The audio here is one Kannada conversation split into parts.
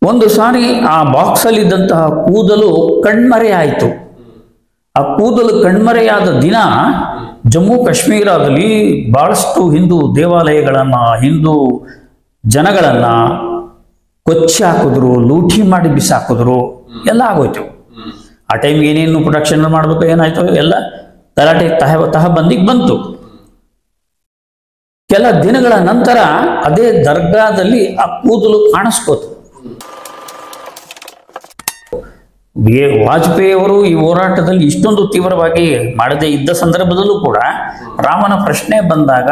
ಒಂದು ಸಾರಿ ಆ ಬಾಕ್ಸ್ ಅಲ್ಲಿ ಇದ್ದಂತಹ ಕೂದಲು ಕಣ್ಮರೆ ಆಯಿತು. ಆ ಕೂದಲು ಕಣ್ಮರೆಯಾದ ದಿನ ಜಮ್ಮು ಕಾಶ್ಮೀರದಲ್ಲಿ ಬಹಳಷ್ಟು ಹಿಂದೂ ದೇವಾಲಯಗಳನ್ನ, ಹಿಂದೂ ಜನಗಳನ್ನ ಕೊಚ್ಚಿ ಹಾಕಿದ್ರು, ಲೂಟಿ ಮಾಡಿ ಬಿಸಾಕಿದ್ರು, ಎಲ್ಲ ಆಗೋಯ್ತು. ಆ ಟೈಮ್ ಏನೇನು ಪ್ರೊಡಕ್ಷನ್ ಮಾಡಬೇಕು ಏನಾಯ್ತು ಎಲ್ಲ ತಲಾಟೆ ತಹಬಂದಿಗೆ ಬಂತು. ಕೆಲ ದಿನಗಳ ನಂತರ ಅದೇ ದರ್ಗಾದಲ್ಲಿ ಆ ಕೂದಲು ಕಾಣಿಸ್ಕೋತು. ವಾಜಪೇಯಿ ಅವರು ಈ ಹೋರಾಟದಲ್ಲಿ ಇಷ್ಟೊಂದು ತೀವ್ರವಾಗಿ ಮಾಡದೇ ಇದ್ದ ಸಂದರ್ಭದಲ್ಲೂ ಕೂಡ ರಾಮನ ಪ್ರಶ್ನೆ ಬಂದಾಗ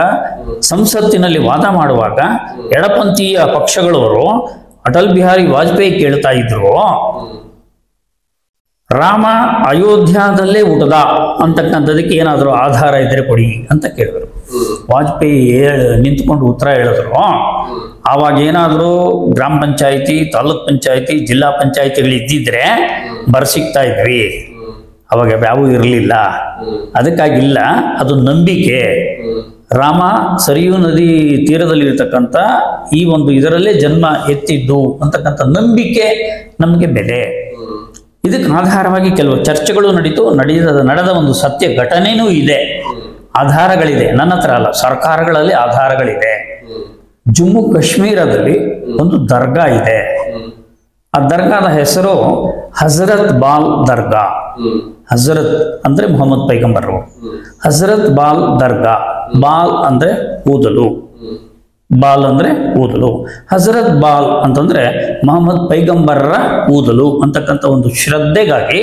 ಸಂಸತ್ತಿನಲ್ಲಿ ವಾದ ಮಾಡುವಾಗ ಎಡಪಂಥೀಯ ಪಕ್ಷಗಳವರು ಅಟಲ್ ಬಿಹಾರಿ ವಾಜಪೇಯಿ ಕೇಳ್ತಾ ಇದ್ರು, ರಾಮ ಅಯೋಧ್ಯಾದಲ್ಲೇ ಹುಟ್ಟದ ಅಂತಕ್ಕಂಥದಕ್ಕೆ ಏನಾದರೂ ಆಧಾರ ಇದ್ರೆ ಕೊಡಿ ಅಂತ ಕೇಳಿದ್ರು. ವಾಜಪೇಯಿ ನಿಂತ್ಕೊಂಡು ಉತ್ತರ ಹೇಳಿದ್ರು, ಆವಾಗ ಏನಾದರೂ ಗ್ರಾಮ ಪಂಚಾಯಿತಿ, ತಾಲೂಕ್ ಪಂಚಾಯಿತಿ, ಜಿಲ್ಲಾ ಪಂಚಾಯಿತಿಗಳು ಇದ್ದಿದ್ರೆ ಬರ್ಸಿಕ್ತಾ ಇದ್ವಿ, ಅವಾಗ ಯಾವೂ ಇರಲಿಲ್ಲ, ಅದಕ್ಕಾಗಿಲ್ಲ, ಅದು ನಂಬಿಕೆ. ರಾಮ ಸರಿಯೂ ನದಿ ತೀರದಲ್ಲಿ ಇರ್ತಕ್ಕಂಥ ಈ ಒಂದು ಇದರಲ್ಲೇ ಜನ್ಮ ಎತ್ತಿದ್ದು ಅಂತಕ್ಕಂಥ ನಂಬಿಕೆ ನಮಗೆ ಬೆಲೆ. ಇದಕ್ಕೆ ಆಧಾರವಾಗಿ ಕೆಲವು ಚರ್ಚೆಗಳು ನಡೆದ ಒಂದು ಸತ್ಯ ಘಟನೆನೂ ಇದೆ, ಆಧಾರಗಳಿದೆ. ನನ್ನ ಹತ್ರ ಅಲ್ಲ, ಸರ್ಕಾರಗಳಲ್ಲಿ ಆಧಾರಗಳಿದೆ. ಜಮ್ಮು ಕಾಶ್ಮೀರದಲ್ಲಿ ಒಂದು ದರ್ಗಾ ಇದೆ. ಆ ದರ್ಗಾದ ಹೆಸರು ಹಜರತ್ ಬಾಲ್ ದರ್ಗಾ. ಹಜರತ್ ಅಂದ್ರೆ ಮೊಹಮ್ಮದ್ ಪೈಗಂಬರ್, ಹಜರತ್ ಬಾಲ್ ದರ್ಗಾ. ಬಾಲ್ ಅಂದ್ರೆ ಕೂದಲು, ಬಾಲ್ ಅಂದ್ರೆ ಕೂದಲು. ಹಜರತ್ ಬಾಲ್ ಅಂತಂದ್ರೆ ಮೊಹಮ್ಮದ್ ಪೈಗಂಬರ್ರ ಕೂದಲು ಅಂತಕ್ಕಂಥ ಒಂದು ಶ್ರದ್ಧೆಗಾಗಿ,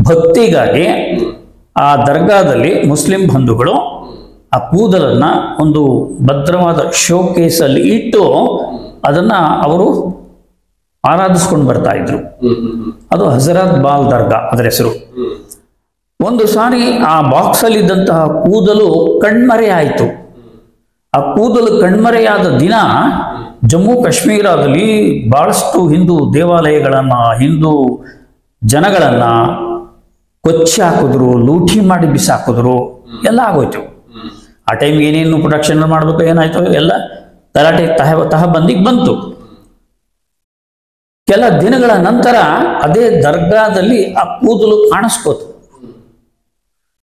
ಭಕ್ತಿಗಾಗಿ ಆ ದರ್ಗಾದಲ್ಲಿ ಮುಸ್ಲಿಂ ಬಂಧುಗಳು ಆ ಕೂದಲನ್ನ ಒಂದು ಭದ್ರವಾದ ಶೋಕೇಸಲ್ಲಿ ಇಟ್ಟು ಅದನ್ನ ಅವರು ಆರಾಧಿಸ್ಕೊಂಡು ಬರ್ತಾ ಇದ್ರು. ಅದು ಹಜರತ್ ಬಾಲ್ ದರ್ಗಾ ಅದರ ಹೆಸರು. ಒಂದು ಸಾರಿ ಆ ಬಾಕ್ಸ್ ಅಲ್ಲಿ ಇದ್ದಂತಹ ಕೂದಲು ಕಣ್ಮರೆ ಆಯಿತು. ಆ ಕೂದಲು ಕಣ್ಮರೆಯಾದ ದಿನ ಜಮ್ಮು ಕಾಶ್ಮೀರದಲ್ಲಿ ಬಹಳಷ್ಟು ಹಿಂದೂ ದೇವಾಲಯಗಳನ್ನ, ಹಿಂದೂ ಜನಗಳನ್ನ ಕೊಚ್ಚಿ ಹಾಕಿದ್ರು, ಲೂಟಿ ಮಾಡಿ ಬಿಸಾಕಿದ್ರು, ಎಲ್ಲ ಆಗೋಯ್ತು. ಆ ಟೈಮ್ ಏನೇನು ಪ್ರೊಡಕ್ಷನ್ ಮಾಡಬೇಕು ಏನಾಯ್ತು ಎಲ್ಲ ತಲಾಟೆ ತಹಬಂದಿಗೆ ಬಂತು. ಕೆಲ ದಿನಗಳ ನಂತರ ಅದೇ ದರ್ಗಾದಲ್ಲಿ ಆ ಕೂದಲು ಕಾಣಿಸ್ಕೋತು.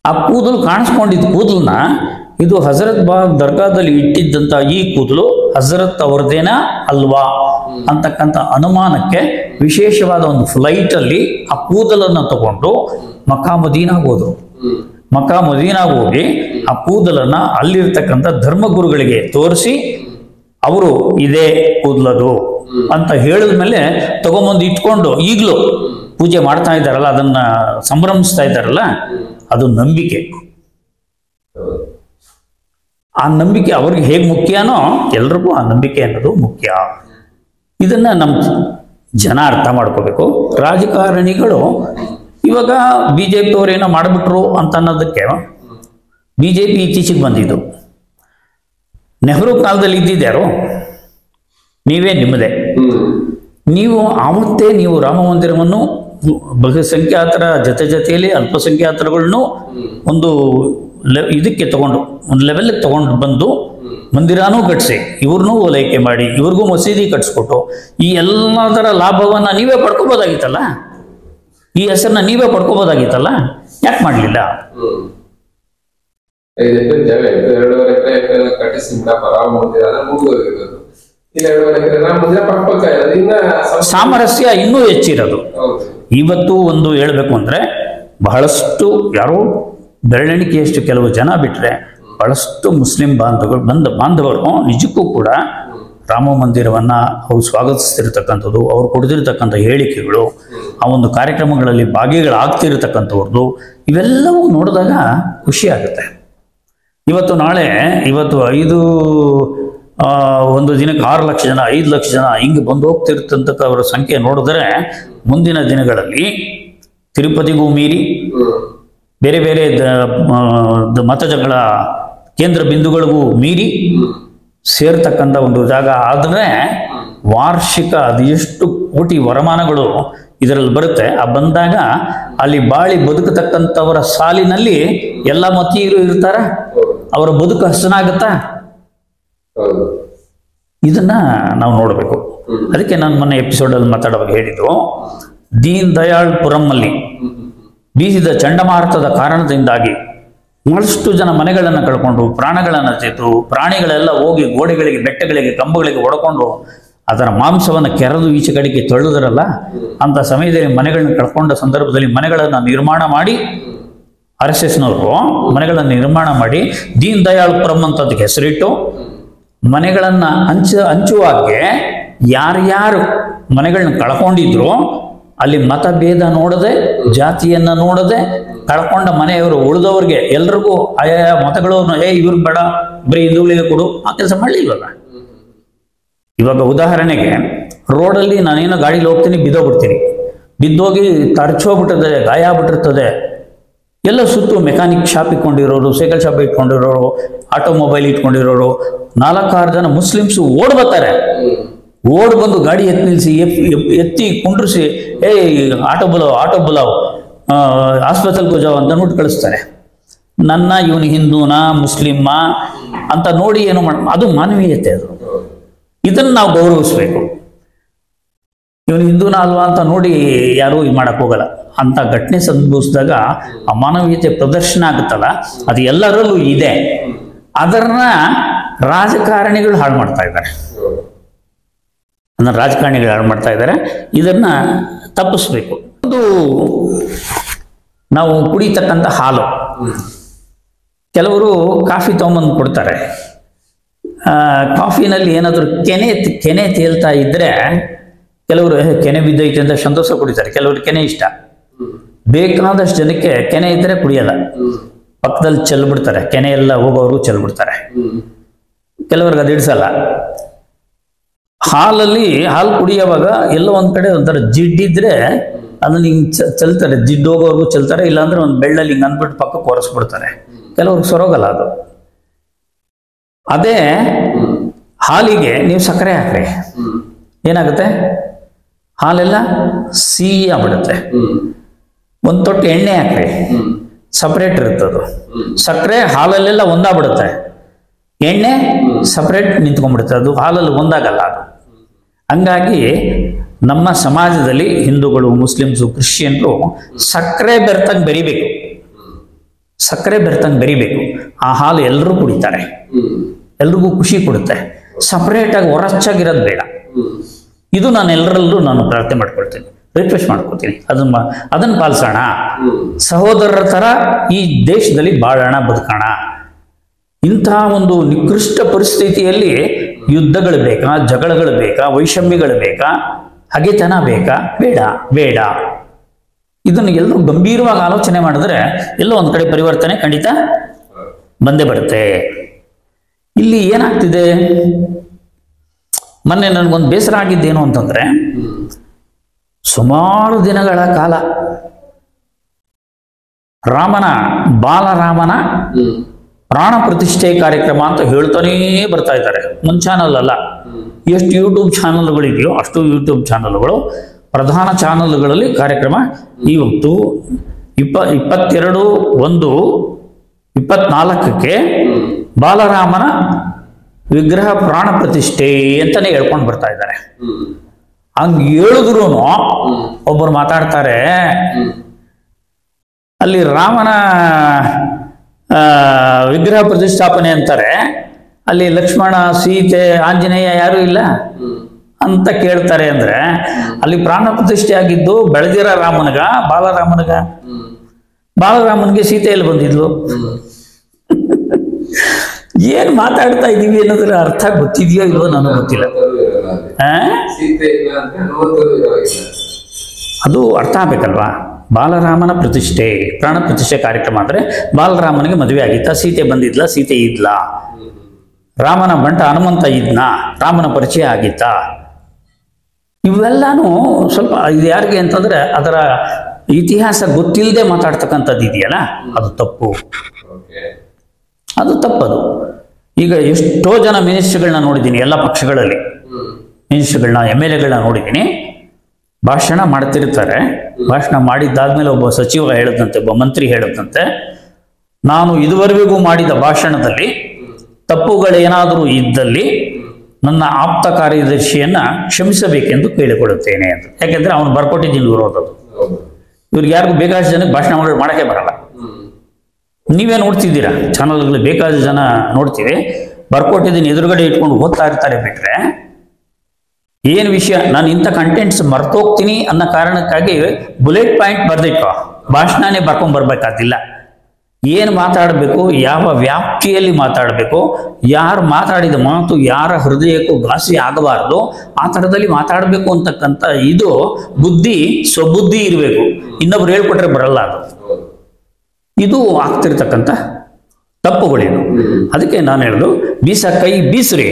ಆ ಕೂದಲು ಕಾಣಿಸ್ಕೊಂಡಿದ್ದ ಕೂದಲನ್ನ ಇದು ಹಜರತ್ ಬಾಲ್ ದರ್ಗಾದಲ್ಲಿ ಇಟ್ಟಿದ್ದಂತ ಈ ಕೂದಲು ಹಜರತ್ ಅವ್ರದ್ದೇನಾ ಅಲ್ವಾ ಅಂತಕ್ಕಂಥ ಅನುಮಾನಕ್ಕೆ ವಿಶೇಷವಾದ ಒಂದು ಫ್ಲೈಟ್ ಅಲ್ಲಿ ಆ ಕೂದಲನ್ನು ತಗೊಂಡು ಮಕ್ಕಾ ಮದೀನಾಗ್ ಹೋದ್ರು. ಮಕ್ಕಾ ಮದೀನಾಗ್ ಹೋಗಿ ಆ ಕೂದಲನ್ನ ಅಲ್ಲಿರ್ತಕ್ಕಂಥ ಧರ್ಮಗುರುಗಳಿಗೆ ತೋರಿಸಿ ಅವರು ಇದೇ ಕೂದಲದು ಅಂತ ಹೇಳಿದ ಮೇಲೆ ತಗೊಂಬಂದು ಇಟ್ಕೊಂಡು ಈಗಲೂ ಪೂಜೆ ಮಾಡ್ತಾ ಇದ್ದಾರಲ್ಲ, ಅದನ್ನ ಸಂಭ್ರಮಿಸ್ತಾ ಇದ್ದಾರಲ್ಲ, ಅದು ನಂಬಿಕೆ. ಆ ನಂಬಿಕೆ ಅವ್ರಿಗೆ ಹೇಗೆ ಮುಖ್ಯನೋ ಎಲ್ರಿಗೂ ಆ ನಂಬಿಕೆ ಅನ್ನೋದು ಮುಖ್ಯ. ಇದನ್ನ ನಮ್ಮ ಜನ ಅರ್ಥ ಮಾಡ್ಕೋಬೇಕು. ರಾಜಕಾರಣಿಗಳು ಇವಾಗ ಬಿಜೆಪಿ ಅವರೇನೋ ಮಾಡಿಬಿಟ್ರು ಅಂತ ಅನ್ನೋದಕ್ಕೆ ಬಿಜೆಪಿ ಇತ್ತೀಚೆಗೆ ಬಂದಿದ್ದು. ನೆಹರು ಕಾಲದಲ್ಲಿ ಇದ್ದಿದ್ಯಾರು? ನೀವೇ ನಿಮ್ಮದೇ. ನೀವು ಆವತ್ತೇ ನೀವು ರಾಮ ಮಂದಿರವನ್ನು ಬಹುಸಂಖ್ಯಾತರ ಜೊತೆಯಲ್ಲಿ ಅಲ್ಪಸಂಖ್ಯಾತರುಗಳನ್ನು ಒಂದು ಇದಕ್ಕೆ ತಗೊಂಡು ಒಂದು ಲೆವೆಲ್ಗೆ ತಗೊಂಡು ಬಂದು ಮಂದಿರಾನೂ ಕಟ್ಸಿ, ಇವ್ರನ್ನೂ ಓಲೈಕೆ ಮಾಡಿ, ಇವ್ರಿಗೂ ಮಸೀದಿ ಕಟ್ಸ್ಕೊಟ್ಟು ಈ ಎಲ್ಲದರ ಲಾಭವನ್ನ ನೀವೇ ಪಡ್ಕೋಬೋದಾಗಿತ್ತಲ್ಲ, ಈ ಹೆಸರನ್ನ ನೀವೇ ಪಡ್ಕೋಬೋದಾಗಿತ್ತಲ್ಲ, ಯಾಕೆ ಮಾಡಲಿಲ್ಲ? ಸಾಮರಸ್ಯ ಇನ್ನೂ ಹೆಚ್ಚಿರೋದು. ಇವತ್ತು ಒಂದು ಹೇಳ್ಬೇಕು ಅಂದ್ರೆ ಬಹಳಷ್ಟು ಯಾರೋ ಬೆರಳೆಣಿಕೆಯಷ್ಟು ಕೆಲವು ಜನ ಬಿಟ್ರೆ ಬಹಳಷ್ಟು ಮುಸ್ಲಿಂ ಬಾಂಧವರು ನಿಜಕ್ಕೂ ಕೂಡ ರಾಮ ಮಂದಿರವನ್ನ ಅವರು ಸ್ವಾಗತಿಸ್ತಿರ್ತಕ್ಕಂಥದ್ದು, ಅವ್ರು ಕೊಡ್ತಿರ್ತಕ್ಕಂಥ ಹೇಳಿಕೆಗಳು, ಆ ಒಂದು ಕಾರ್ಯಕ್ರಮಗಳಲ್ಲಿ ಭಾಗಿಗಳಾಗ್ತಿರ್ತಕ್ಕಂಥವ್ರದ್ದು, ಇವೆಲ್ಲವೂ ನೋಡಿದಾಗ ಖುಷಿ ಆಗುತ್ತೆ. ಇವತ್ತು ಒಂದು ದಿನಕ್ಕೆ 6 ಲಕ್ಷ ಜನ, 5 ಲಕ್ಷ ಜನ ಹಿಂಗೆ ಬಂದು ಹೋಗ್ತಿರ್ತಕ್ಕಂಥವ್ರ ಸಂಖ್ಯೆ ನೋಡಿದ್ರೆ ಮುಂದಿನ ದಿನಗಳಲ್ಲಿ ತಿರುಪತಿಗೂ ಮೀರಿ ಬೇರೆ ಬೇರೆ ಮತಗಳ ಕೇಂದ್ರ ಬಿಂದುಗಳಿಗೂ ಮೀರಿ ಸೇರ್ತಕ್ಕಂಥ ಒಂದು ಜಾಗ ಆದರೆ ವಾರ್ಷಿಕ ಅದು ಎಷ್ಟು ಕೋಟಿ ವರಮಾನಗಳು ಇದರಲ್ಲಿ ಬರುತ್ತೆ. ಆ ಬಂದಾಗ ಅಲ್ಲಿ ಬಾಳಿ ಬದುಕತಕ್ಕಂಥವರ ಸಾಲಿನಲ್ಲಿ ಎಲ್ಲ ಮತೀಯರು ಇರ್ತಾರ, ಅವರ ಬದುಕು ಹಸನಾಗತ್ತಾ? ಇದನ್ನ ನಾವು ನೋಡಬೇಕು. ಅದಕ್ಕೆ ನಾನು ಮೊನ್ನೆ ಎಪಿಸೋಡಲ್ಲಿ ಮಾತಾಡುವಾಗ ಹೇಳಿದ್ದು, ದೀನ್ ದಯಾಳ್ ಪುರಂನಲ್ಲಿ ಬೀಸಿದ ಚಂಡಮಾರುತದ ಕಾರಣದಿಂದಾಗಿ ಬಹಳಷ್ಟು ಜನ ಮನೆಗಳನ್ನು ಕಳ್ಕೊಂಡು ಪ್ರಾಣಗಳನ್ನು ತೆತ್ತು, ಪ್ರಾಣಿಗಳೆಲ್ಲ ಹೋಗಿ ಗೋಡೆಗಳಿಗೆ, ಬೆಟ್ಟಗಳಿಗೆ, ಕಂಬಗಳಿಗೆ ಹೊಡ್ಕೊಂಡು ಅದರ ಮಾಂಸವನ್ನು ಕೆರೆದು ಈಚೆ ಕಡೆಗೆ ತಳ್ಳುದರಲ್ಲ, ಅಂತ ಸಮಯದಲ್ಲಿ ಮನೆಗಳನ್ನ ಕಳ್ಕೊಂಡ ಸಂದರ್ಭದಲ್ಲಿ ಮನೆಗಳನ್ನು ನಿರ್ಮಾಣ ಮಾಡಿ, RSSನವರು ಮನೆಗಳನ್ನು ನಿರ್ಮಾಣ ಮಾಡಿ ದೀನ್ ದಯಾಳ್ ಪುರಂ ಅಂತದಕ್ಕೆ ಹೆಸರಿಟ್ಟು ಮನೆಗಳನ್ನು ಹಂಚುವಾಗೆ ಯಾರ್ಯಾರು ಮನೆಗಳನ್ನ ಕಳ್ಕೊಂಡಿದ್ರು ಅಲ್ಲಿ ಮತಭೇದ ನೋಡದೆ, ಜಾತಿಯನ್ನ ನೋಡದೆ, ಕಳ್ಕೊಂಡ ಮನೆಯವರು ಉಳಿದವ್ರಿಗೆ ಎಲ್ರಿಗೂ ಆಯಾ ಮತಗಳನ್ನು ಇವ್ರಿಗೆ ಬೇಡ ಬರೀ ಹಿಂದೂಗಳಿಗೆ ಕೊಡು, ಆ ಕೆಲಸ ಮಾಡಲಿಲ್ವಲ್ಲ. ಇವಾಗ ಉದಾಹರಣೆಗೆ ರೋಡಲ್ಲಿ ನಾನೇನೋ ಗಾಡಿಲಿ ಹೋಗ್ತೀನಿ, ಬಿದ್ದೋಗ್ಬಿಡ್ತೀನಿ, ಬಿದ್ದೋಗಿ ತರ್ಚೋಗ್ಬಿಟ್ಟಿರ್ತದೆ, ಗಾಯ ಆಗ್ಬಿಟ್ಟಿರ್ತದೆ. ಎಲ್ಲ ಸುತ್ತು ಮೆಕ್ಯಾನಿಕ್ ಶಾಪ್ ಇಟ್ಕೊಂಡಿರೋರು, ಸೈಕಲ್ ಶಾಪ್ ಇಟ್ಕೊಂಡಿರೋರು, ಆಟೋಮೊಬೈಲ್ ಇಟ್ಕೊಂಡಿರೋರು 4-6 ಜನ ಮುಸ್ಲಿಮ್ಸ್ ಓಡ್ ಬರ್ತಾರೆ. ಓಡ್ ಬಂದು ಗಾಡಿ ನಿಲ್ಲಿಸಿ ಎತ್ತಿ ಕುಂಡ್ರಿಸಿ ಆಟೋ ಬುಲಾವ್ ಆಸ್ಪತ್ರೆಗೆ ಜಾವ್ ಅಂತ ನೋಟ್ ಕಳಿಸ್ತಾರೆ. ನನ್ನ ಇವನು ಹಿಂದೂನಾ ಮುಸ್ಲಿಮ್ಮ ಅಂತ ನೋಡಿ ಏನು ಅದು ಮಾನವೀಯತೆ. ಅದು ಇದನ್ನು ನಾವು ಗೌರವಿಸ್ಬೇಕು. ಇವನು ಹಿಂದೂನ ಅಲ್ವಾ ಅಂತ ನೋಡಿ ಯಾರೂ ಇದು ಮಾಡಕ್ ಹೋಗಲ್ಲ. ಅಂತ ಘಟನೆ ಸಂಭವಿಸಿದಾಗ ಅಮಾನವೀಯತೆ ಪ್ರದರ್ಶನ ಆಗುತ್ತಲ್ಲ, ಅದು ಎಲ್ಲರಲ್ಲೂ ಇದೆ. ಅದನ್ನ ರಾಜಕಾರಣಿಗಳು ಹಾಳು ಮಾಡ್ತಾ ಇದ್ದಾರೆ. ರಾಜಕಾರಣಿಗಳು ಹಾಳು ಮಾಡ್ತಾ ಇದ್ದಾರೆ. ಇದನ್ನ ತಪ್ಪಿಸ್ಬೇಕು. ಒಂದು ನಾವು ಕುಡಿತಕ್ಕಂಥ ಹಾಲು, ಕೆಲವರು ಕಾಫಿ ತಗೊಂಬಂದು ಕೊಡ್ತಾರೆ. ಕಾಫಿನಲ್ಲಿ ಏನಾದರೂ ಕೆನೆ ತೇಲ್ತಾ ಇದ್ರೆ ಕೆಲವರು ಕೆನೆ ಬಿದ್ದೈತೆ ಅಂತ ಸಂತೋಷ ಕುಡಿತಾರೆ. ಕೆಲವರು ಕೆನೆ ಇಷ್ಟ. ಬೇಕಾದಷ್ಟು ಜನಕ್ಕೆ ಕೆನೆ ಇದ್ರೆ ಕುಡಿಯಲ್ಲ, ಪಕ್ಕದಲ್ಲಿ ಚೆಲ್ಬಿಡ್ತಾರೆ. ಕೆನೆ ಎಲ್ಲ ಹೋಗೋರು ಚೆಲ್ಬಿಡ್ತಾರೆ. ಕೆಲವ್ರಿಗೆ ಅದು ಇಡಿಸಲ್ಲ. ಹಾಲು ಕುಡಿಯುವಾಗ ಎಲ್ಲೋ ಒಂದ್ ಕಡೆ ಒಂಥರ ಜಿಡ್ಡಿದ್ರೆ ಅದನ್ನ ಹಿಂಗ್ ಚೆಲ್ತಾರೆ, ಜಿಡ್ಡು ಹೋಗೋರ್ಗು ಚೆಲ್ತಾರೆ. ಇಲ್ಲಾಂದ್ರೆ ಒಂದು ಬೆಳ್ಳಲ್ಲಿ ಹಿಂಗ್ ಅಂದ್ಬಿಟ್ಟು ಪಕ್ಕಕ್ಕೆ ಒರೆಸ್ಬಿಡ್ತಾರೆ. ಕೆಲವ್ರಿಗೆ ಸೊರೋಗಲ್ಲ ಅದು. ಅದೇ ಹಾಲಿಗೆ ನೀವು ಸಕ್ಕರೆ ಹಾಕ್ರಿ, ಏನಾಗುತ್ತೆ? ಹಾಲೆಲ್ಲ ಸಿಹಿ ಆಗ್ಬಿಡುತ್ತೆ. ಒಂದು ತೊಟ್ಟು ಎಣ್ಣೆ ಹಾಕ್ರಿ, ಸಪ್ರೇಟ್ ಇರುತ್ತದು. ಸಕ್ಕರೆ ಹಾಲಲ್ಲೆಲ್ಲ ಒಂದಾಗ್ಬಿಡುತ್ತೆ, ಎಣ್ಣೆ ಸಪ್ರೇಟ್ ನಿಂತ್ಕೊಂಡ್ಬಿಡುತ್ತೆ. ಅದು ಹಾಲಲ್ಲಿ ಒಂದಾಗಲ್ಲ ಅದು. ಹಂಗಾಗಿ ನಮ್ಮ ಸಮಾಜದಲ್ಲಿ ಹಿಂದೂಗಳು, ಮುಸ್ಲಿಮ್ಸು, ಕ್ರಿಶ್ಚಿಯನ್ರು ಸಕ್ಕರೆ ಬೆರ್ತಂಗೆ ಬೆರಿಬೇಕು. ಸಕ್ಕರೆ ಬೆರ್ತಂಗೆ ಬೆರಿಬೇಕು. ಆ ಹಾಲು ಎಲ್ಲರೂ ಕುಡಿತಾರೆ, ಎಲ್ರಿಗೂ ಖುಷಿ ಕೊಡುತ್ತೆ. ಸಪ್ರೇಟಾಗಿ ಹೊರಚಾಗಿರೋದು ಬೇಡ. ಇದು ನಾನು ಎಲ್ಲರಲ್ಲೂ ಪ್ರಾರ್ಥನೆ ಮಾಡ್ಕೊಳ್ತೀನಿ, ರಿಕ್ವೆಸ್ಟ್ ಮಾಡ್ಕೊಳ್ತೀನಿ. ಅದನ್ನ ಪಾಲಿಸೋಣ. ಸಹೋದರರ ತರ ಈ ದೇಶದಲ್ಲಿ ಬಾಳೋಣ, ಬದುಕೋಣ. ಇಂತಹ ಒಂದು ನಿಕೃಷ್ಟ ಪರಿಸ್ಥಿತಿಯಲ್ಲಿ ಯುದ್ಧಗಳು ಬೇಕಾ, ಜಗಳಗಳು ಬೇಕಾ, ವೈಷಮ್ಯಗಳು ಬೇಕಾ, ಹಗೆತನ ಬೇಕಾ? ಬೇಡ ಬೇಡ. ಇದನ್ನು ಎಲ್ಲರೂ ಗಂಭೀರವಾಗಿ ಆಲೋಚನೆ ಮಾಡಿದ್ರೆ ಎಲ್ಲೋ ಒಂದ್ ಕಡೆ ಪರಿವರ್ತನೆ ಖಂಡಿತ ಬಂದೇ ಬರುತ್ತೆ. ಇಲ್ಲಿ ಏನಾಗ್ತಿದೆ, ಮೊನ್ನೆ ನನಗೊಂದು ಬೇಸರ ಆಗಿದ್ದೇನು ಅಂತಂದ್ರೆ, ಸುಮಾರು ದಿನಗಳ ಕಾಲ ಬಾಲರಾಮನ ಪ್ರಾಣ ಪ್ರತಿಷ್ಠೆ ಕಾರ್ಯಕ್ರಮ ಅಂತ ಹೇಳ್ತಾನೇ ಬರ್ತಾ ಇದ್ದಾರೆ. ಒಂದು ಚಾನಲ್ ಅಲ್ಲ, ಎಷ್ಟು ಯೂಟ್ಯೂಬ್ ಚಾನಲ್ಗಳಿದೆಯೋ ಅಷ್ಟು ಯೂಟ್ಯೂಬ್ ಚಾನಲ್ಗಳು, ಪ್ರಧಾನ ಚಾನಲ್ಗಳಲ್ಲಿ ಕಾರ್ಯಕ್ರಮ. ಇವತ್ತು 22/1/24 ಬಾಲರಾಮನ ವಿಗ್ರಹ ಪ್ರಾಣ ಪ್ರತಿಷ್ಠೆ ಅಂತಾನೆ ಹೇಳ್ಕೊಂಡು ಬರ್ತಾ ಇದ್ದಾರೆ. ಹಂಗ ಹೇಳಿದ್ರು ಒಬ್ಬರು ಮಾತಾಡ್ತಾರೆ, ಅಲ್ಲಿ ರಾಮನ ವಿಗ್ರಹ ಪ್ರತಿಷ್ಠಾಪನೆ ಅಂತಾರೆ, ಅಲ್ಲಿ ಲಕ್ಷ್ಮಣ, ಸೀತೆ, ಆಂಜನೇಯ ಯಾರು ಇಲ್ಲ ಅಂತ ಕೇಳ್ತಾರೆ. ಅಂದ್ರೆ ಅಲ್ಲಿ ಪ್ರಾಣ ಪ್ರತಿಷ್ಠೆ ಆಗಿದ್ದು ಬೆಳೆದಿರೋ ರಾಮನಿಗ, ಬಾಲರಾಮನಿಗೆ ಸೀತೆಯಲ್ಲಿ ಬಂದಿದ್ಲು. ಏನ್ ಮಾತಾಡ್ತಾ ಇದೀವಿ ಅನ್ನೋದ್ರ ಅರ್ಥ ಗೊತ್ತಿದೆಯೋ ಇಲ್ವೋ ನನಗೆ ಗೊತ್ತಿಲ್ಲ. ಅದು ಅರ್ಥ ಆಗ್ಬೇಕಲ್ವಾ? ಬಾಲರಾಮನ ಪ್ರತಿಷ್ಠೆ, ಪ್ರಾಣ ಪ್ರತಿಷ್ಠೆ ಕಾರ್ಯಕ್ರಮ ಅಂದ್ರೆ ಬಾಲರಾಮನಿಗೆ ಮದುವೆ ಆಗಿತ್ತ, ಸೀತೆ ಬಂದಿದ್ಲ, ಸೀತೆ ಇದ್ಲ, ರಾಮನ ಬಂಟ ಹನುಮಂತ ಇದ್ನ, ರಾಮನ ಪರಿಚಯ ಆಗಿತ್ತ, ಇವೆಲ್ಲಾನು ಸ್ವಲ್ಪ ಇದು ಯಾರಿಗೆ ಅಂತಂದ್ರೆ ಅದರ ಇತಿಹಾಸ ಗೊತ್ತಿಲ್ಲದೆ ಮಾತಾಡ್ತಕ್ಕಂಥದ್ದು ಇದೆಯಲ್ಲ, ಅದು ತಪ್ಪು. ಅದು ತಪ್ಪದು. ಈಗ ಎಷ್ಟೋ ಜನ ಮಿನಿಸ್ಟ್ರಿಗಳನ್ನ ನೋಡಿದ್ದೀನಿ, ಎಲ್ಲ ಪಕ್ಷಗಳಲ್ಲಿ ಮಿನಿಸ್ಟ್ರಿಗಳನ್ನ, MLAಗಳನ್ನ ನೋಡಿದ್ದೀನಿ. ಭಾಷಣ ಮಾಡ್ತಿರ್ತಾರೆ. ಭಾಷಣ ಮಾಡಿದ್ದಾದ್ಮೇಲೆ ಒಬ್ಬ ಸಚಿವ ಹೇಳದಂತೆ, ಒಬ್ಬ ಮಂತ್ರಿ ಹೇಳದಂತೆ, ನಾನು ಇದುವರೆಗೂ ಮಾಡಿದ ಭಾಷಣದಲ್ಲಿ ತಪ್ಪುಗಳೇನಾದರೂ ಇದ್ದಲ್ಲಿ ನನ್ನ ಆಪ್ತ ಕಾರ್ಯದರ್ಶಿಯನ್ನ ಕ್ಷಮಿಸಬೇಕೆಂದು ಕೇಳಿಕೊಳ್ಳುತ್ತೇನೆ ಅಂತ. ಯಾಕೆಂದ್ರೆ ಅವನು ಬರ್ಕೊಟ್ಟಿದ್ದೀನಿ ವಿರೋಧದ್ದು. ಇವ್ರಿಗೆ ಯಾರಿಗೂ ಬೇಕಾದಷ್ಟು ಜನಕ್ಕೆ ಭಾಷಣ ಮಾಡೋಕ್ಕೆ ಬರಲ್ಲ. ನೀವೇ ನೋಡ್ತಿದ್ದೀರಾ, ಚಾನಲ್ಗಳು ಬೇಕಾದ ಜನ ನೋಡ್ತೀವಿ, ಬರ್ಕೊಟ್ಟಿದ್ದೀನಿ ಎದುರುಗಡೆ ಇಟ್ಕೊಂಡು ಓದ್ತಾ ಇರ್ತಾರೆ. ಬಿಟ್ರೆ ಏನು ವಿಷಯ, ನಾನು ಇಂಥ ಕಂಟೆಂಟ್ಸ್ ಮರ್ತೋಗ್ತೀನಿ ಅನ್ನೋ ಕಾರಣಕ್ಕಾಗಿ ಬುಲೆಟ್ ಪಾಯಿಂಟ್ ಬರ್ದಿಟ್ಕೋ, ಭಾಷಣನೇ ಬರ್ಕೊಂಡ್ಬರ್ಬೇಕಾದಿಲ್ಲ. ಏನು ಮಾತಾಡಬೇಕು, ಯಾವ ವ್ಯಾಪ್ತಿಯಲ್ಲಿ ಮಾತಾಡಬೇಕು, ಯಾರು ಮಾತಾಡಿದ ಮಾತು ಯಾರ ಹೃದಯಕ್ಕೂ ಘಾಸಿ ಆಗಬಾರದು, ಆ ಥರದಲ್ಲಿ ಮಾತಾಡಬೇಕು ಅಂತಕ್ಕಂಥ ಇದು ಬುದ್ಧಿ, ಸ್ವಬುದ್ಧಿ ಇರಬೇಕು. ಇನ್ನೊಬ್ರು ಹೇಳ್ಕೊಟ್ರೆ ಬರಲ್ಲ ಅದು. ಇದು ಆಗ್ತಿರ್ತಕ್ಕಂಥ ತಪ್ಪುಗಳೇನು. ಅದಕ್ಕೆ ನಾನು ಹೇಳೋದು, ಬೀಸ ಕೈ ಬೀಸ್ರಿ,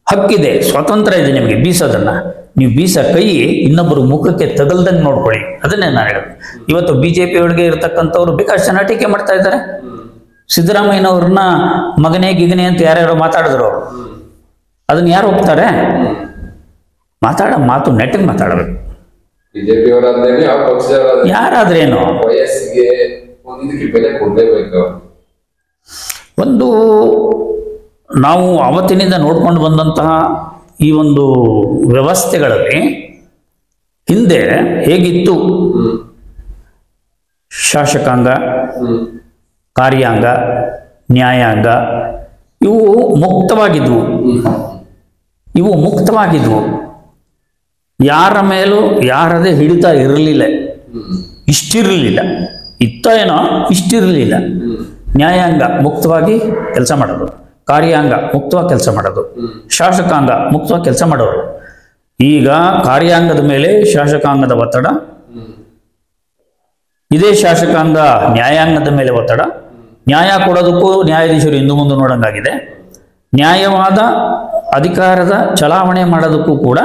ಹಕ್ಕಿದೆ, ಸ್ವಾತಂತ್ರ್ಯ ಇದೆ ನಿಮಗೆ ಬೀಸೋದನ್ನ. ನೀವು ಬೀಸ ಕೈ ಇನ್ನೊಬ್ಬರು ಮುಖಕ್ಕೆ ತಗಲ್ದಂಗೆ ನೋಡ್ಕೊಳ್ಳಿ. ಅದನ್ನೇ ನಾನು ಹೇಳೋದು. ಇವತ್ತು ಬಿಜೆಪಿ ಒಳಗೆ ಇರತಕ್ಕಂಥವ್ರು ಬೇಕಾಷ್ಟು ಜನ ಟೀಕೆ ಮಾಡ್ತಾ ಇದ್ದಾರೆ. ಸಿದ್ದರಾಮಯ್ಯನವ್ರನ್ನ ಮಗನೇ ಗಿಗನೆ ಅಂತ ಯಾರ್ಯಾರೋ ಮಾತಾಡಿದ್ರು ಅವರು. ಅದನ್ನ ಯಾರು ಹೋಗ್ತಾರೆ? ಮಾತು ನೆಟ್ಟಿಗೆ ಮಾತಾಡಬೇಕು. ಯಾರಾದ್ರೇನು ಒಂದು ನಾವು ಅವತ್ತಿನಿಂದ ನೋಡ್ಕೊಂಡು ಬಂದಂತಹ ಈ ಒಂದು ವ್ಯವಸ್ಥೆಗಳಲ್ಲಿ ಹಿಂದೆ ಹೇಗಿತ್ತು, ಶಾಸಕಾಂಗ, ಕಾರ್ಯಾಂಗ, ನ್ಯಾಯಾಂಗ ಇವು ಮುಕ್ತವಾಗಿದ್ವು. ಯಾರ ಮೇಲೂ ಯಾರದೇ ಹಿಡಿತ ಇರಲಿಲ್ಲ, ಇಷ್ಟಿರಲಿಲ್ಲ. ಏನೋ ಇಷ್ಟಿರಲಿಲ್ಲ. ನ್ಯಾಯಾಂಗ ಮುಕ್ತವಾಗಿ ಕೆಲಸ ಮಾಡೋದು, ಕಾರ್ಯಾಂಗ ಮುಕ್ತವಾಗಿ ಕೆಲಸ ಮಾಡೋದು, ಶಾಸಕಾಂಗ ಮುಕ್ತವಾಗಿ ಕೆಲಸ ಮಾಡೋರು. ಈಗ ಕಾರ್ಯಾಂಗದ ಮೇಲೆ ಶಾಸಕಾಂಗದ ಒತ್ತಡ, ಇದೇ ಶಾಸಕಾಂಗ ನ್ಯಾಯಾಂಗದ ಮೇಲೆ ಒತ್ತಡ. ನ್ಯಾಯ ಕೊಡೋದಕ್ಕೂ ನ್ಯಾಯಾಧೀಶರು ಹಿಂದು ಮುಂದೆ ನೋಡಂಗಾಗಿದೆ. ನ್ಯಾಯವಾದ ಅಧಿಕಾರದ ಚಲಾವಣೆ ಮಾಡೋದಕ್ಕೂ ಕೂಡ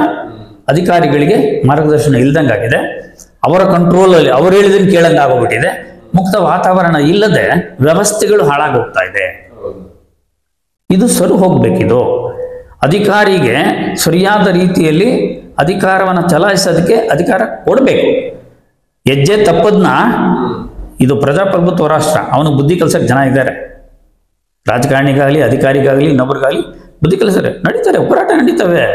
ಅಧಿಕಾರಿಗಳಿಗೆ ಮಾರ್ಗದರ್ಶನ ಇಲ್ದಂಗಾಗಿದೆ. ಅವರ ಕಂಟ್ರೋಲಲ್ಲಿ ಅವ್ರು ಹೇಳಿದನ್ನು ಕೇಳಂಗಾಗೋಗ್ಬಿಟ್ಟಿದೆ. ಮುಕ್ತ ವಾತಾವರಣ ಇಲ್ಲದೆ ವ್ಯವಸ್ಥೆಗಳು ಹಾಳಾಗೋಗ್ತಾ ಇದೆ. ಇದು ಸರಿ ಹೋಗ್ಬೇಕಿದು. ಅಧಿಕಾರಿಗೆ ಸರಿಯಾದ ರೀತಿಯಲ್ಲಿ ಅಧಿಕಾರವನ್ನು ಚಲಾಯಿಸೋದಕ್ಕೆ ಅಧಿಕಾರ ಕೊಡಬೇಕು. ಹೆಜ್ಜೆ ತಪ್ಪದ್ನ, ಇದು ಪ್ರಜಾಪ್ರಭುತ್ವ ರಾಷ್ಟ್ರ, ಅವನು ಬುದ್ಧಿ ಕಲ್ಸಕ್ಕೆ ಜನ ಇದ್ದಾರೆ. ರಾಜಕಾರಣಿಗಾಗಲಿ ಅಧಿಕಾರಿಗಾಗಲಿ ಇನ್ನೊಬ್ರಿಗಾಗಲಿ ಬುದ್ಧಿ ಕಲಿಸ್ತಾರೆ, ನಡೀತಾರೆ, ಹೋರಾಟ ನಡೀತವೆ.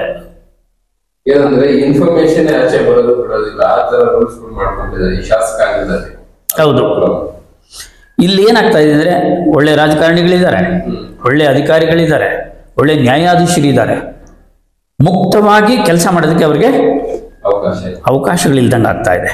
ಏನಂದ್ರೆ ಇನ್ಫಾರ್ಮೇಶನ್ ಆಚೆ ಬರೋದು ಬಿಡೋದಿಲ್ಲ, ಆ ತರ ರೂಲ್ಸ್ ಮಾಡ್ಕೊಂಡಿದ್ದಾರೆ ಈ ಶಾಸಕಾಂಗದಲ್ಲಿ. ಹೌದು. ಇಲ್ಲಿ ಏನಾಗ್ತಾ ಇದೆ ಅಂದ್ರೆ, ಒಳ್ಳೆ ರಾಜಕಾರಣಿಗಳಿದ್ದಾರೆ, ಒಳ್ಳೆ ಅಧಿಕಾರಿಗಳಿದ್ದಾರೆ, ಒಳ್ಳೆ ನ್ಯಾಯಾಧೀಶರಿದ್ದಾರೆ. ಮುಕ್ತವಾಗಿ ಕೆಲಸ ಮಾಡೋದಕ್ಕೆ ಅವರಿಗೆ ಅವಕಾಶಗಳಿಲ್ದಂಗೆ ಆಗ್ತಾ ಇದೆ.